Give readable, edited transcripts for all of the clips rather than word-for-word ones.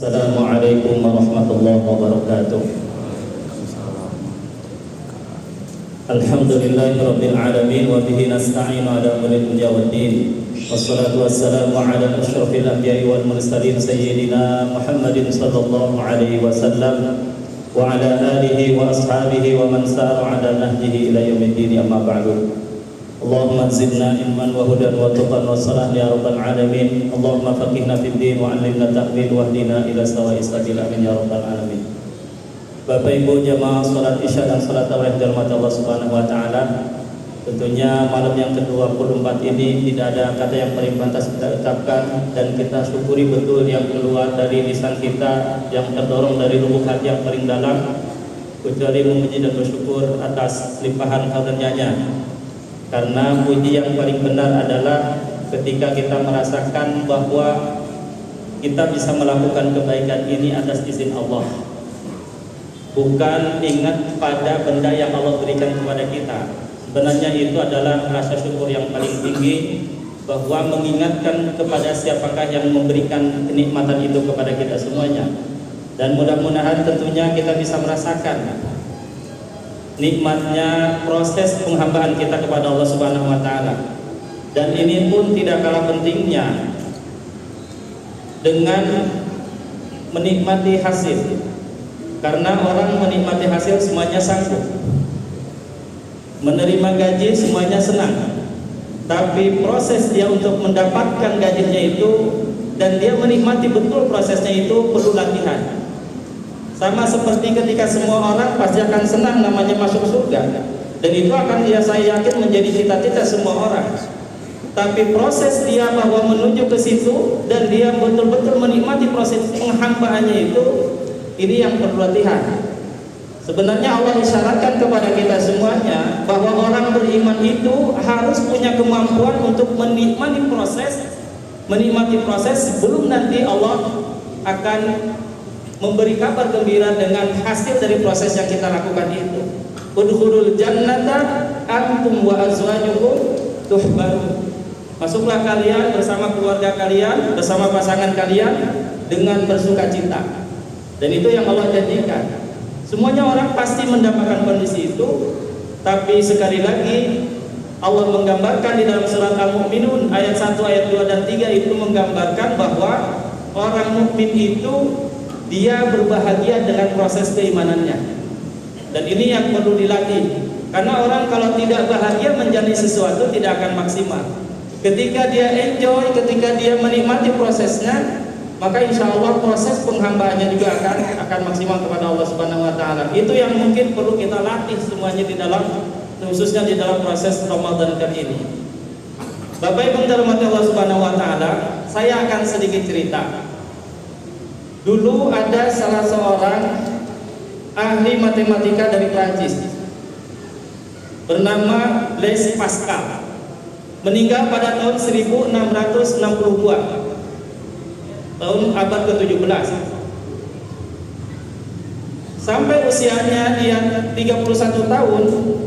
Assalamualaikum warahmatullahi wabarakatuh. Alhamdulillahirabbil alamin wa bihi nasta'inu ala umuri dunya waddin. Wassalatu wassalamu ala asyrafil anbiya'i wal mursalin sayyidina Muhammadin sallallahu alaihi wasallam wa ala alihi wa ashabihi wa man sara ala nahjihi ila yaumiddin, amma ba'du. Allahumma zidna ilman wa hudan wa tuqan wa salah ya rabbal alamin. Allahumma faqihna fid din wa 'allimna ta'wil wa hdina ila sawa'is sabil, amin ya rabbal alamin. Bapak Ibu jamaah salat Isya dan salat tarawih dirahmati Allah Subhanahu wa taala. Tentunya malam yang ke-24 ini tidak ada kata yang paling pantas kita ucapkan dan kita syukuri betul yang keluar dari lisan kita, yang terdorong dari lubuk hati yang paling dalam, kecuali memuji dan bersyukur atas limpahan karunia-Nya. Karena puji yang paling benar adalah ketika kita merasakan bahwa kita bisa melakukan kebaikan ini atas izin Allah, bukan ingat pada benda yang Allah berikan kepada kita. Sebenarnya itu adalah rasa syukur yang paling tinggi, bahwa mengingatkan kepada siapakah yang memberikan kenikmatan itu kepada kita semuanya. Dan mudah-mudahan tentunya kita bisa merasakan nikmatnya proses penghambaan kita kepada Allah Subhanahu wa taala. Dan ini pun tidak kalah pentingnya dengan menikmati hasil. Karena orang menikmati hasil semuanya sanggup, menerima gaji semuanya senang. Tapi proses dia untuk mendapatkan gajinya itu dan dia menikmati betul prosesnya itu perlu latihan. Sama seperti ketika semua orang pasti akan senang namanya masuk surga, dan itu akan saya yakin menjadi cita-cita semua orang. Tapi proses dia bahwa menuju ke situ dan dia betul-betul menikmati proses penghambaannya itu, ini yang perlu latihan. Sebenarnya Allah isyaratkan kepada kita semuanya bahwa orang beriman itu harus punya kemampuan untuk menikmati proses sebelum nanti Allah akan memberi kabar gembira dengan hasil dari proses yang kita lakukan itu. Udkhulul jannata antum wa azwajukum tuhbarun. Masuklah kalian bersama keluarga kalian, bersama pasangan kalian dengan bersukacita. Dan itu yang Allah janjikan. Semuanya orang pasti mendapatkan kondisi itu. Tapi sekali lagi Allah menggambarkan di dalam surat Al-Mu'minun ayat 1, ayat 2 dan 3 itu menggambarkan bahwa orang mukmin itu dia berbahagia dengan proses keimanannya. Dan ini yang perlu dilatih. Karena orang kalau tidak bahagia menjalani sesuatu tidak akan maksimal. Ketika dia enjoy, ketika dia menikmati prosesnya, maka insya Allah proses penghambaannya juga akan maksimal kepada Allah Subhanahu wa taala. Itu yang mungkin perlu kita latih semuanya di dalam, khususnya di dalam proses Ramadan ini. Bapak Ibu dirahmati Allah Subhanahu wa taala, saya akan sedikit cerita. Dulu ada salah seorang ahli matematika dari Prancis bernama Blaise Pascal, meninggal pada tahun 1662, tahun abad ke-17. Sampai usianya dia 31 tahun,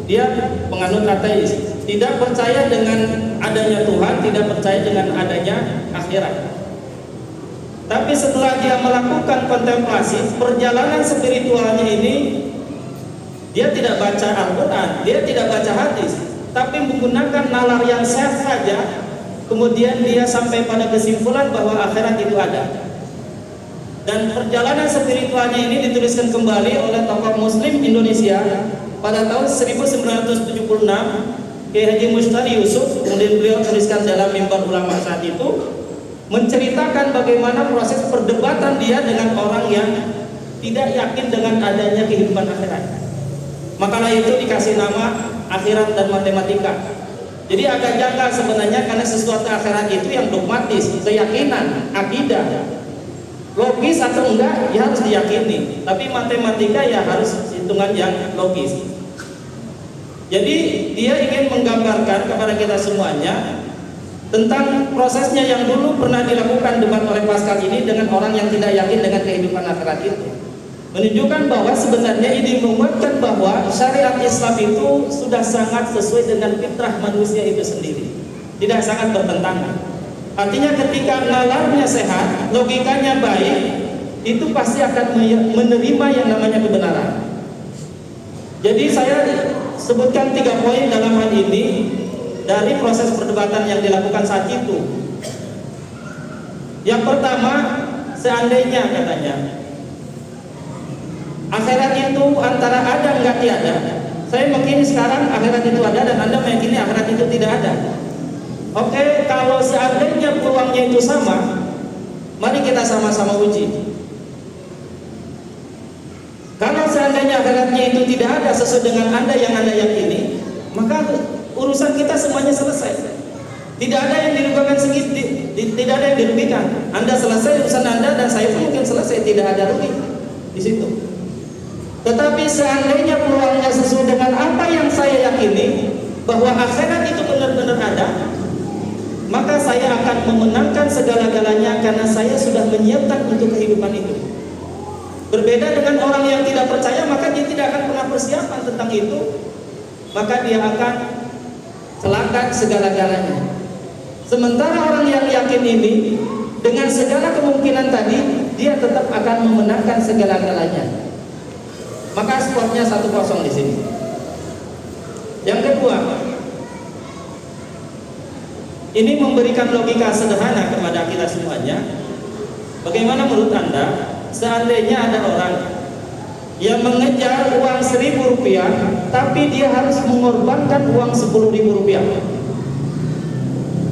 dia penganut ateis, tidak percaya dengan adanya Tuhan, tidak percaya dengan adanya akhirat. Tapi setelah dia melakukan kontemplasi, perjalanan spiritualnya ini, dia tidak baca Al-Quran, dia tidak baca hadis, tapi menggunakan nalar yang sehat saja. Kemudian dia sampai pada kesimpulan bahwa akhirat itu ada. Dan perjalanan spiritualnya ini dituliskan kembali oleh tokoh Muslim Indonesia pada tahun 1976, Kiai Haji Mustari Yusuf. Kemudian beliau tuliskan dalam Mimbar Ulama saat itu, menceritakan bagaimana proses perdebatan dia dengan orang yang tidak yakin dengan adanya kehidupan akhirat. Makalah itu dikasih nama Akhirat dan Matematika. Jadi agak janggal sebenarnya, karena sesuatu akhirat itu yang dogmatis, keyakinan, akidah, logis atau enggak ya harus diyakini. Tapi matematika ya harus hitungan yang logis. Jadi dia ingin menggambarkan kepada kita semuanya tentang prosesnya yang dulu pernah dilakukan debat oleh Pascal ini dengan orang yang tidak yakin dengan kehidupan akhirat itu, menunjukkan bahwa sebenarnya ini menguatkan bahwa syariat Islam itu sudah sangat sesuai dengan fitrah manusia itu sendiri, tidak sangat bertentangan. Artinya ketika nalarnya sehat, logikanya baik, itu pasti akan menerima yang namanya kebenaran. Jadi saya sebutkan 3 poin dalam hal ini dari proses perdebatan yang dilakukan saat itu. Yang pertama, seandainya katanya akhirat itu antara ada enggak tiada. Saya meyakini sekarang akhirat itu ada dan Anda meyakini akhirat itu tidak ada. Oke, kalau seandainya peluangnya itu sama, mari kita sama-sama uji. Kalau seandainya akhiratnya itu tidak ada sesuai dengan Anda yang Anda yakini, maka urusan kita semuanya selesai. Tidak ada yang dirugikan tidak ada yang dirugikan. Anda selesai urusan Anda dan saya pun mungkin selesai, tidak ada rugi di situ. Tetapi seandainya peluangnya sesuai dengan apa yang saya yakini, bahwa akhirat itu benar-benar ada, maka saya akan memenangkan segala-galanya karena saya sudah menyiapkan untuk kehidupan itu. Berbeda dengan orang yang tidak percaya, maka dia tidak akan pernah persiapan tentang itu, maka dia akan celaka segala-galanya. Sementara orang yang yakin ini, dengan segala kemungkinan tadi, dia tetap akan memenangkan segala-galanya. Maka skornya 1-0 di sini. Yang kedua, ini memberikan logika sederhana kepada kita semuanya. Bagaimana menurut Anda, seandainya ada orang yang mengejar uang Rp1.000, tapi dia harus mengorbankan uang Rp10.000,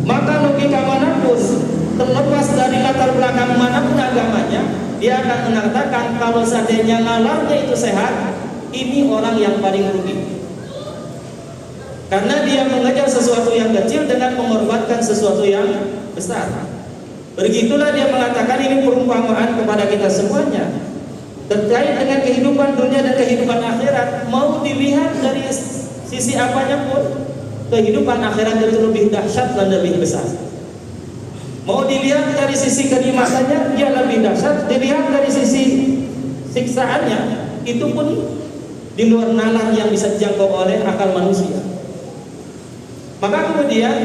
maka logika manapun, terlepas dari latar belakang manapun agamanya, dia akan mengatakan kalau seandainya nalarnya itu sehat, ini orang yang paling rugi. Karena dia mengejar sesuatu yang kecil dengan mengorbankan sesuatu yang besar. Begitulah dia mengatakan ini perumpamaan kepada kita semuanya terkait dengan kehidupan dunia dan kehidupan akhirat. Mau dilihat dari sisi apanya pun, kehidupan akhirat itu lebih dahsyat dan lebih besar. Mau dilihat dari sisi kenikmatannya, dia lebih dahsyat. Dilihat dari sisi siksaannya, itu pun di luar nalar yang bisa dijangkau oleh akal manusia. Maka kemudian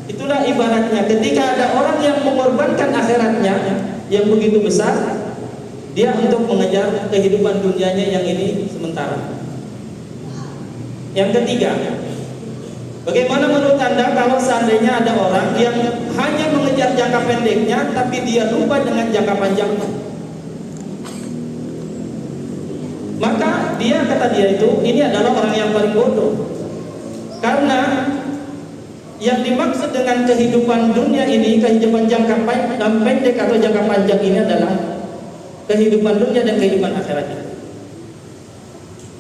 itulah ibaratnya ketika ada orang yang mengorbankan akhiratnya yang begitu besar, dia untuk mengejar kehidupan dunianya yang ini sementara. Yang ketiga, bagaimana menurut Anda kalau seandainya ada orang yang hanya mengejar jangka pendeknya, tapi dia lupa dengan jangka panjangnya? Maka dia, kata dia itu, ini adalah orang yang paling bodoh. Karena yang dimaksud dengan kehidupan dunia ini, kehidupan jangka pendek atau jangka panjang ini adalah kehidupan dunia dan kehidupan akhiratnya.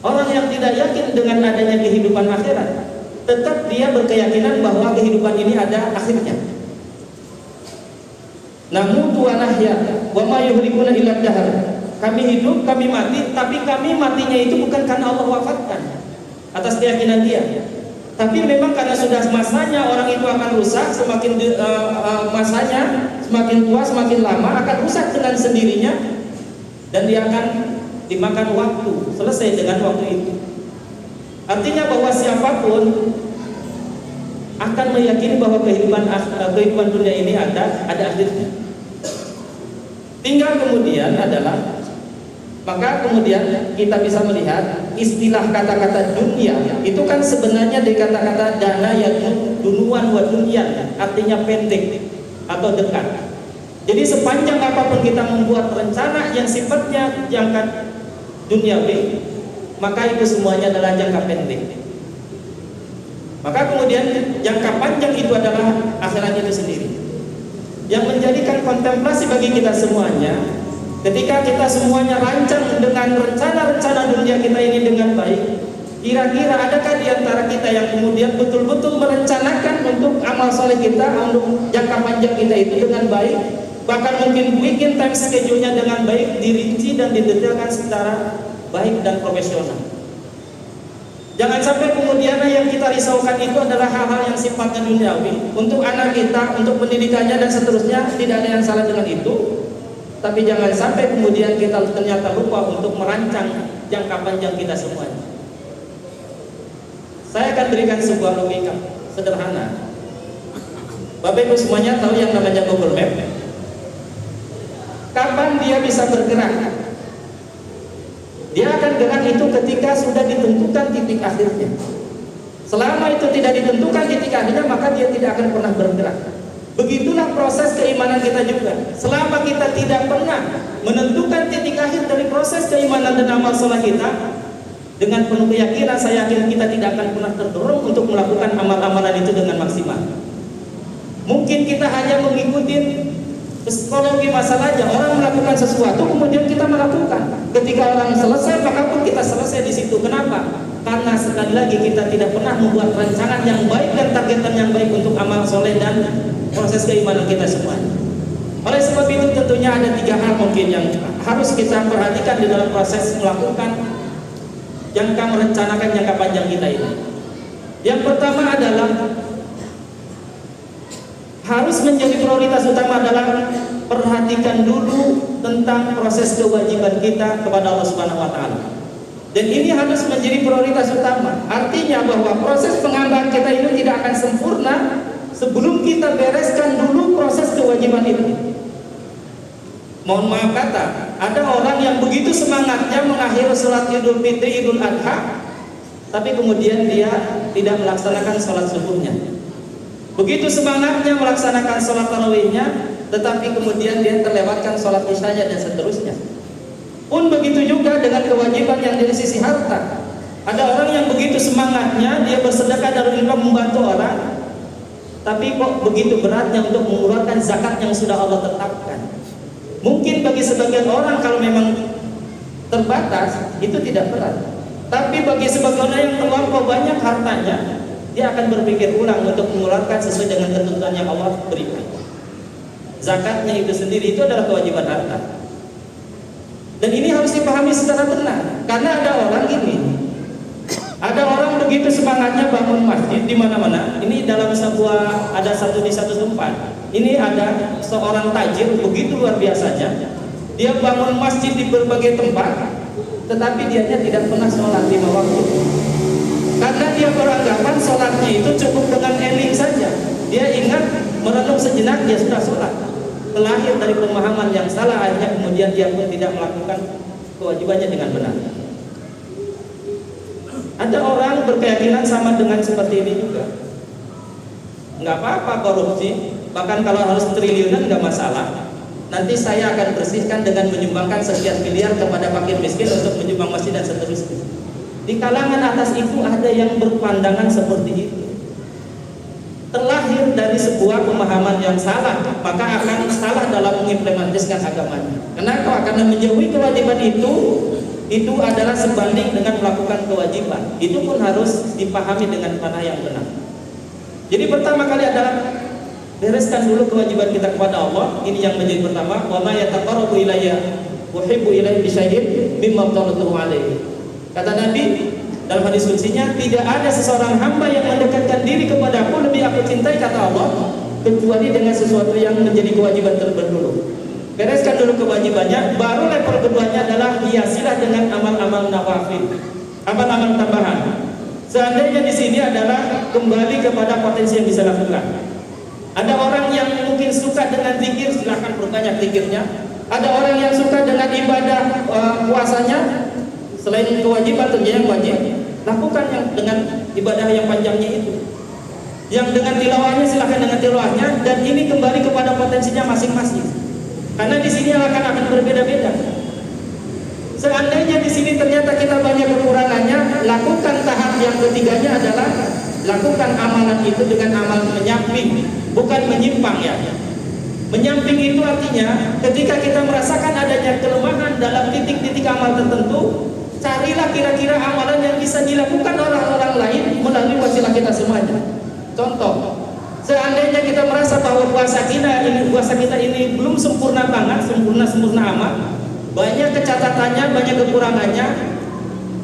Orang yang tidak yakin dengan adanya kehidupan akhirat, tetap dia berkeyakinan bahwa kehidupan ini ada akhirnya. Namun tuanahya wa ma yuhlikuna illa dahar. Kami hidup, kami mati, tapi kami matinya itu bukan karena Allah wafatkan atas keyakinan dia. Tapi memang karena sudah masanya orang itu akan rusak, semakin masanya semakin tua, semakin lama akan rusak dengan sendirinya, dan dia akan dimakan waktu, selesai dengan waktu itu. Artinya bahwa siapapun akan meyakini bahwa kehidupan dunia ini ada akhirnya. Tinggal kemudian adalah, maka kemudian kita bisa melihat istilah kata-kata dunia itu kan sebenarnya dari kata-kata dana yang dunuan wa dunyan, artinya pendek atau dekat. Jadi sepanjang apapun kita membuat rencana yang sifatnya jangka duniawi, maka itu semuanya adalah jangka pendek. Maka kemudian jangka panjang itu adalah akhirat itu sendiri, yang menjadikan kontemplasi bagi kita semuanya. Ketika kita semuanya rancang dengan rencana-rencana dunia kita ini dengan baik, kira-kira adakah di antara kita yang kemudian betul-betul merencanakan untuk amal soleh kita, untuk jangka panjang kita itu dengan baik, bahkan mungkin bikin time schedule-nya dengan baik, dirinci dan didetailkan secara baik dan profesional. Jangan sampai kemudian yang kita risaukan itu adalah hal-hal yang sifatnya duniawi untuk anak kita, untuk pendidikannya dan seterusnya. Tidak ada yang salah dengan itu. Tapi jangan sampai kemudian kita ternyata lupa untuk merancang jangka panjang kita semuanya. Saya akan berikan sebuah logika sederhana. Bapak Ibu semuanya tahu yang namanya Google Map. Kapan dia bisa bergerak? Dia akan gerak itu ketika sudah ditentukan titik akhirnya. Selama itu tidak ditentukan titik akhirnya, maka dia tidak akan pernah bergerak. Begitulah proses keimanan kita juga. Selama kita tidak pernah menentukan titik akhir dari proses keimanan dan amal soleh kita, dengan penuh keyakinan saya yakin kita tidak akan pernah terdorong untuk melakukan amal-amalan itu dengan maksimal. Mungkin kita hanya mengikuti psikologi masalahnya, orang melakukan sesuatu kemudian kita melakukan. Ketika orang selesai, maka pun kita selesai di situ. Kenapa? Karena sekali lagi kita tidak pernah membuat rancangan yang baik dan targetan yang baik untuk amal soleh dan proses keimanan kita semua. Oleh sebab itu tentunya ada 3 hal mungkin yang harus kita perhatikan di dalam proses melakukan jangka merencanakan jangka panjang kita ini. Yang pertama adalah harus menjadi prioritas utama adalah perhatikan dulu tentang proses kewajiban kita kepada Allah Subhanahu wa taala. Dan ini harus menjadi prioritas utama. Artinya bahwa proses pengambahan kita ini tidak akan sempurna sebelum kita bereskan dulu proses kewajiban itu. Mohon maaf kata, ada orang yang begitu semangatnya mengakhiri sholat Idul Fitri, Idul Adha, tapi kemudian dia tidak melaksanakan sholat subuhnya. Begitu semangatnya melaksanakan sholat tarawihnya, tetapi kemudian dia terlewatkan sholat isyanya dan seterusnya. Pun begitu juga dengan kewajiban yang dari sisi harta. Ada orang yang begitu semangatnya dia bersedekah dan membantu orang, tapi kok begitu beratnya untuk mengeluarkan zakat yang sudah Allah tetapkan. Mungkin bagi sebagian orang kalau memang terbatas itu tidak berat, tapi bagi sebagian orang yang terlampau banyak hartanya, dia akan berpikir ulang untuk mengeluarkan sesuai dengan ketentuan yang Allah berikan. Zakatnya itu sendiri itu adalah kewajiban harta. Dan ini harus dipahami secara benar, karena ada orang gini, ada orang begitu semangatnya bangun masjid di mana-mana. Ini dalam sebuah ada di satu tempat. Ini ada seorang tajir begitu luar biasanya. Dia bangun masjid di berbagai tempat, tetapi dianya tidak pernah sholat 5 waktu. Karena dia beranggapan sholatnya itu cukup dengan eling saja. Dia ingat merenung sejenak dia sudah sholat. Terlahir dari pemahaman yang salah, akhirnya kemudian dia pun tidak melakukan kewajibannya dengan benar. Ada orang berkeyakinan sama dengan seperti ini juga. Nggak apa-apa korupsi, bahkan kalau harus triliunan nggak masalah. Nanti saya akan bersihkan dengan menyumbangkan sekian miliar kepada fakir miskin untuk menyumbang masjid dan seterusnya. Di kalangan atas itu ada yang berpandangan seperti itu. Terlahir dari sebuah pemahaman yang salah, maka akan salah dalam mengimplementasikan agamanya. Kenapa? Karena menjauhi kewajiban itu adalah sebanding dengan melakukan kewajiban. Itu pun harus dipahami dengan tanah yang benar. Jadi pertama kali adalah bereskan dulu kewajiban kita kepada Allah. Ini yang menjadi pertama. Wa ma yataqarrabu ilayya uhibbu ilayhi bi syai'in mimma afdaltuhu alaihi. Kata Nabi dalam hadis kutsinya, tidak ada seseorang hamba yang mendekatkan diri kepadaku lebih aku cintai, kata Allah, kecuali dengan sesuatu yang menjadi kewajiban terlebih dulu. Bereskan dulu kewajibannya, baru level keduanya adalah hiasilah dengan amal-amal nawafil, amal-amal tambahan. Seandainya di sini adalah kembali kepada potensi yang bisa lakukan. Ada orang yang mungkin suka dengan zikir, silahkan perbanyak zikirnya. Ada orang yang suka dengan ibadah puasanya, selain kewajiban tentunya yang wajib, lakukan yang dengan ibadah yang panjangnya itu. Yang dengan tilawahnya silahkan dengan tilawahnya, dan ini kembali kepada potensinya masing-masing. Karena di sini akan berbeda-beda. Seandainya di sini ternyata kita banyak kekurangannya, lakukan tahap yang ketiganya adalah lakukan amalan itu dengan amal menyamping, bukan menyimpang ya. Menyamping itu artinya ketika kita merasakan adanya kelemahan dalam titik-titik amal tertentu, carilah kira-kira amalan yang bisa dilakukan orang-orang lain melalui wasilah kita semuanya. Contoh, seandainya kita merasa bahwa puasa kita ini belum sempurna banget, sempurna amat, banyak kecatatannya, banyak kekurangannya,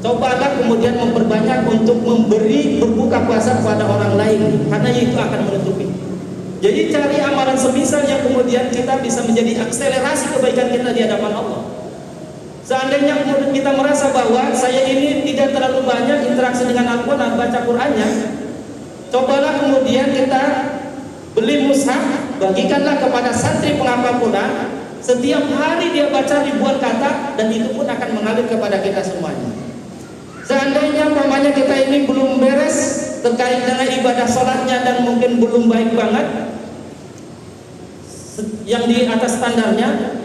cobalah kemudian memperbanyak untuk memberi berbuka puasa kepada orang lain, karena itu akan menutupi. Jadi cari amalan semisal yang kemudian kita bisa menjadi akselerasi kebaikan kita di hadapan Allah. Seandainya kemudian kita merasa bahwa saya ini tidak terlalu banyak interaksi dengan Al-Quran, baca Qurannya, cobalah kemudian kita beli mushaf, bagikanlah kepada santri penghafal Quran, Setiap hari dia baca ribuan kata, dan itu pun akan mengalir kepada kita semuanya. Seandainya umpamanya kita ini belum beres terkait dengan ibadah sholatnya dan mungkin belum baik banget, yang di atas standarnya,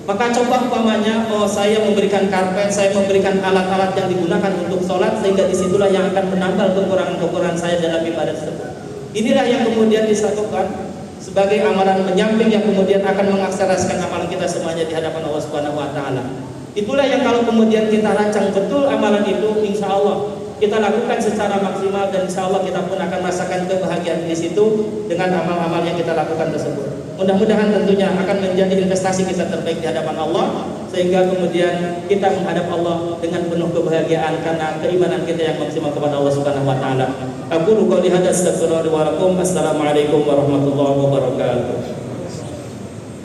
maka coba umpamanya, oh saya memberikan karpet, saya memberikan alat-alat yang digunakan untuk sholat, sehingga disitulah yang akan menambal kekurangan-kekurangan saya dalam ibadah tersebut. Inilah yang kemudian disatukan sebagai amalan penyamping yang kemudian akan mengakselerasikan amalan kita semuanya di hadapan Allah Subhanahu wa taala. Itulah yang kalau kemudian kita rancang betul amalan itu, insya Allah kita lakukan secara maksimal, dan insya Allah kita pun akan merasakan kebahagiaan di situ dengan amal-amal yang kita lakukan tersebut. Mudah-mudahan tentunya akan menjadi investasi kita terbaik di hadapan Allah, sehingga kemudian kita menghadap Allah dengan penuh kebahagiaan karena keimanan kita yang maksimal kepada Allah Subhanahu wa taala. Aku qouli hadza, astaghfirullah wa lakum. Assalamualaikum warahmatullahi wabarakatuh.